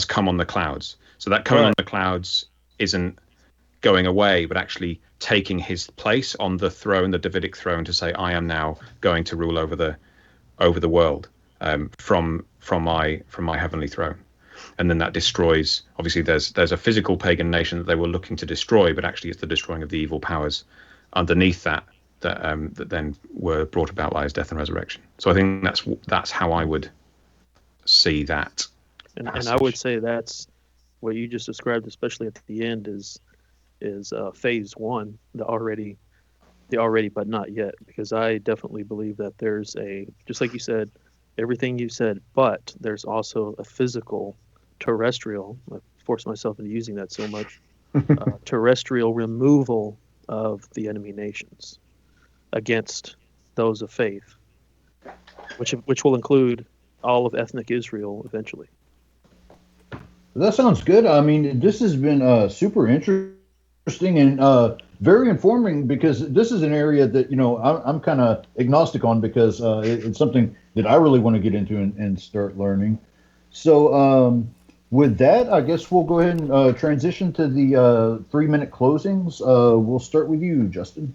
come on the clouds. So that coming on the clouds isn't going away, but actually taking his place on the throne, the Davidic throne, to say, I am now going to rule over the world from my heavenly throne. And then that destroys, obviously there's a physical pagan nation that they were looking to destroy, but actually it's the destroying of the evil powers underneath that then were brought about by his death and resurrection. So I think that's how I would see that. And I would say that's what you just described, especially at the end, is phase one, the already but not yet, because I definitely believe that there's just like you said, everything you said, but there's also a physical, terrestrial, I force myself into using that so much, terrestrial removal of the enemy nations against those of faith, which will include all of ethnic Israel eventually. That sounds good. I mean, this has been super interesting and very informing, because this is an area that, I'm kind of agnostic on, because it's something that I really want to get into and start learning. So with that, I guess we'll go ahead and transition to the 3-minute closings. We'll start with you, Justin.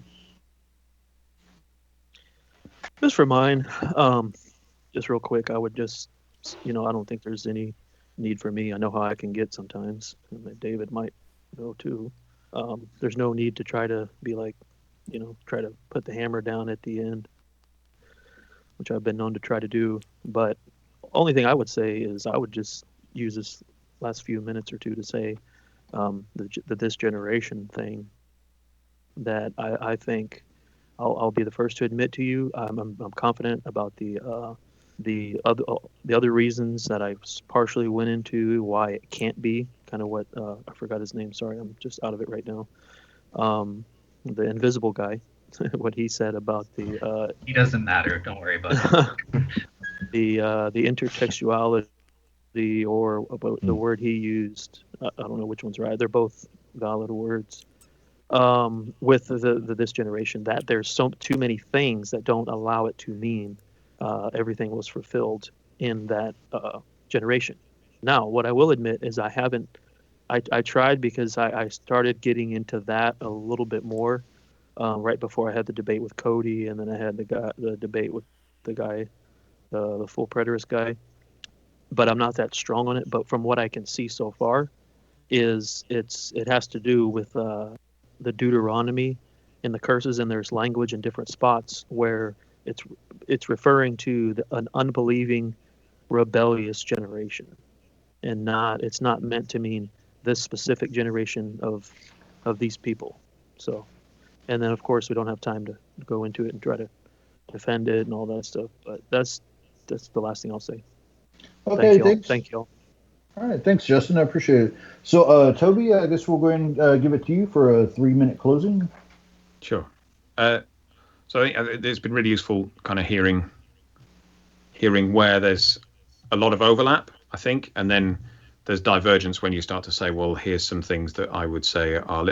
Just for mine, just real quick, I would just, I don't think there's any need for me. I know how I can get sometimes, and David might know too. There's no need to try to be like, try to put the hammer down at the end, which I've been known to try to do. But only thing I would say is I would just use this last few minutes or two to say this generation thing that I think I'll be the first to admit to you. I'm confident about the other reasons that I partially went into why it can't be, kind of what I forgot his name. Sorry, I'm just out of it right now. The invisible guy, what he said about the he doesn't matter. Don't worry about it. the intertextuality, or about the word he used. I don't know which one's right. They're both valid words. With this generation, that there's too many things that don't allow it to mean everything was fulfilled in that generation. Now, what I will admit is I tried, because I started getting into that a little bit more right before I had the debate with Cody, and then I had the debate with the guy, the full preterist guy. But I'm not that strong on it. But from what I can see so far, it has to do with the Deuteronomy and the curses, and there's language in different spots where it's referring to an unbelieving, rebellious generation, and it's not meant to mean this specific generation of these people. So, and then of course we don't have time to go into it and try to defend it and all that stuff. But that's the last thing I'll say. Okay, thanks. Thank you all. All right, thanks, Justin. I appreciate it. So, Toby, I guess we'll go ahead and give it to you for a 3-minute closing. Sure. So I think it's been really useful kind of hearing where there's a lot of overlap, I think, and then there's divergence when you start to say, well, here's some things that I would say are,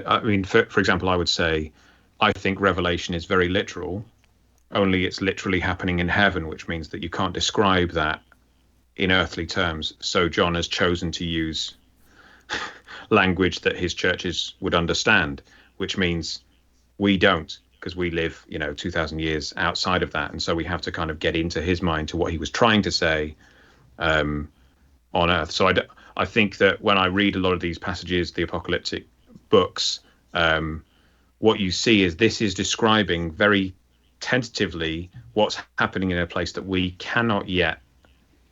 for example, I would say, I think Revelation is very literal, only it's literally happening in heaven, which means that you can't describe that in earthly terms. So John has chosen to use language that his churches would understand, which means we don't. because we live, 2,000 years outside of that. And so we have to kind of get into his mind to what he was trying to say on earth. So I think that when I read a lot of these passages, the apocalyptic books, what you see is this is describing very tentatively what's happening in a place that we cannot yet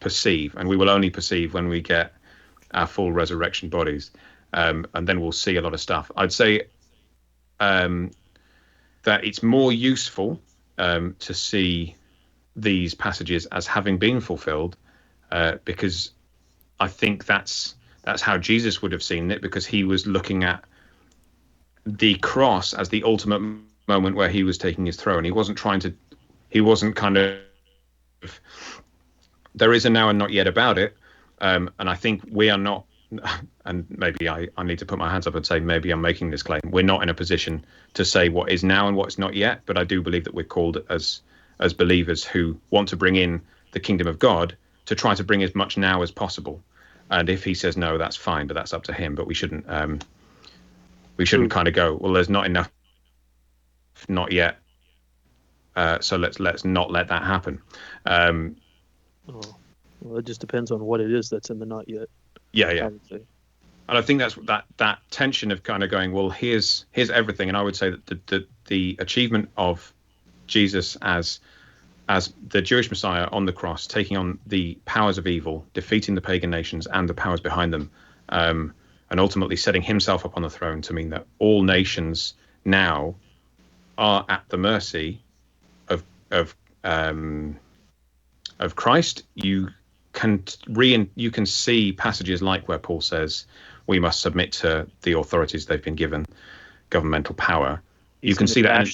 perceive, and we will only perceive when we get our full resurrection bodies, and then we'll see a lot of stuff. I'd say that it's more useful to see these passages as having been fulfilled, because I think that's how Jesus would have seen it, because he was looking at the cross as the ultimate moment where he was taking his throne. He wasn't kind of, there is a now and not yet about it. And I think we are not, and maybe I need to put my hands up and say, maybe I'm making this claim. We're not in a position to say what is now and what's not yet, but I do believe that we're called as believers who want to bring in the kingdom of God to try to bring as much now as possible. And if he says no, that's fine, but that's up to him. But we shouldn't kind of go, well, there's not enough, not yet. So let's not let that happen. Well, it just depends on what it is that's in the not yet. Yeah. And I think that's that tension of kind of going, well, here's everything. And I would say that the achievement of Jesus as the Jewish Messiah on the cross, taking on the powers of evil, defeating the pagan nations and the powers behind them, and ultimately setting himself up on the throne to mean that all nations now are at the mercy of Christ. You can see passages like where Paul says we must submit to the authorities they've been given governmental power. You can see that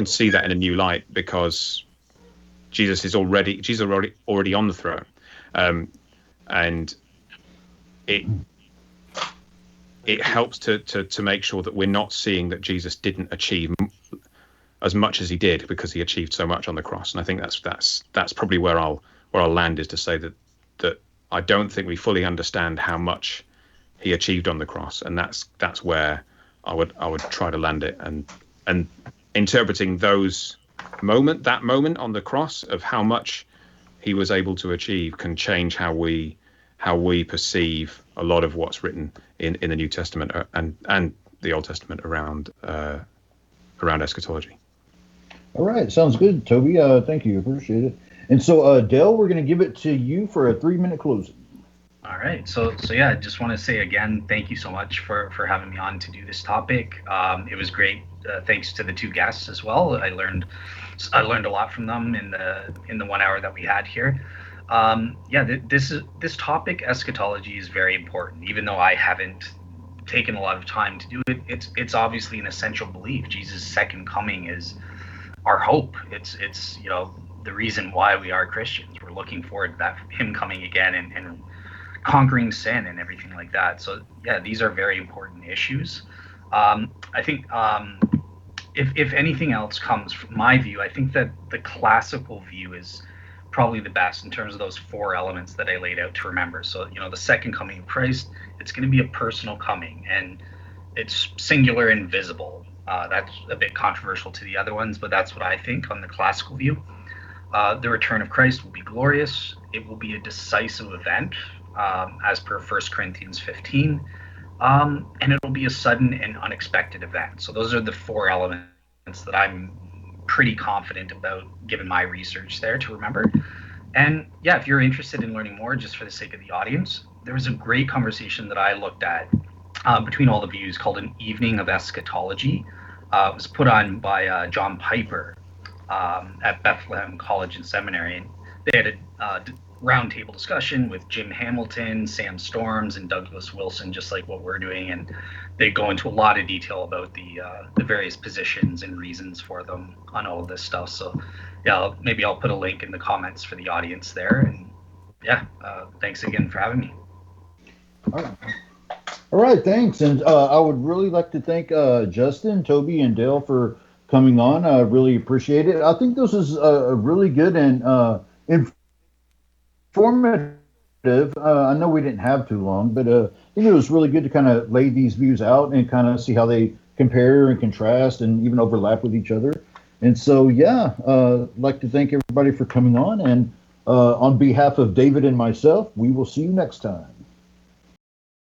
see that in a new light, because Jesus is already on the throne, and it helps to make sure that we're not seeing that Jesus didn't achieve as much as he did because he achieved so much on the cross. And I think that's probably where I'll land, is to say that I don't think we fully understand how much he achieved on the cross, and that's where I would try to land it, and interpreting that moment on the cross of how much he was able to achieve can change how we perceive a lot of what's written in the New Testament and the Old Testament around eschatology. All right, sounds good, Toby. Thank you, appreciate it. And so, Dale, we're going to give it to you for a 3-minute closing. All right, so yeah, I just want to say again, thank you so much for having me on to do this topic. It was great. Thanks to the two guests as well. I learned a lot from them in the 1 hour that we had here. This topic, eschatology, is very important. Even though I haven't taken a lot of time to do it, it's obviously an essential belief. Jesus' second coming is our hope. It's the reason why we are Christians. We're looking forward to that, him coming again and conquering sin and everything like that. So yeah, these are very important issues. I think if anything else comes from my view, I think that the classical view is probably the best in terms of those 4 elements that I laid out to remember. So, the second coming of Christ, it's going to be a personal coming, and it's singular and visible. That's a bit controversial to the other ones, but that's what I think on the classical view. The return of Christ will be glorious. It will be a decisive event, as per 1 Corinthians 15. And it'll be a sudden and unexpected event. So those are the 4 elements that I'm pretty confident about, given my research there, to remember. And yeah, if you're interested in learning more, just for the sake of the audience, there was a great conversation that I looked at between all the views called An Evening of Eschatology. It was put on by John Piper at Bethlehem College and Seminary. And they had a roundtable discussion with Jim Hamilton, Sam Storms, and Douglas Wilson, just like what we're doing, and they go into a lot of detail about the various positions and reasons for them on all of this stuff. So yeah, maybe I'll put a link in the comments for the audience there. And yeah, thanks again for having me. All right, thanks. And I would really like to thank Justin, Toby, and Dale for coming on. I really appreciate it. I think this is a really good and informative. I know we didn't have too long, but I think it was really good to kind of lay these views out and kind of see how they compare and contrast and even overlap with each other. And so, yeah, I'd like to thank everybody for coming on. And on behalf of David and myself, we will see you next time.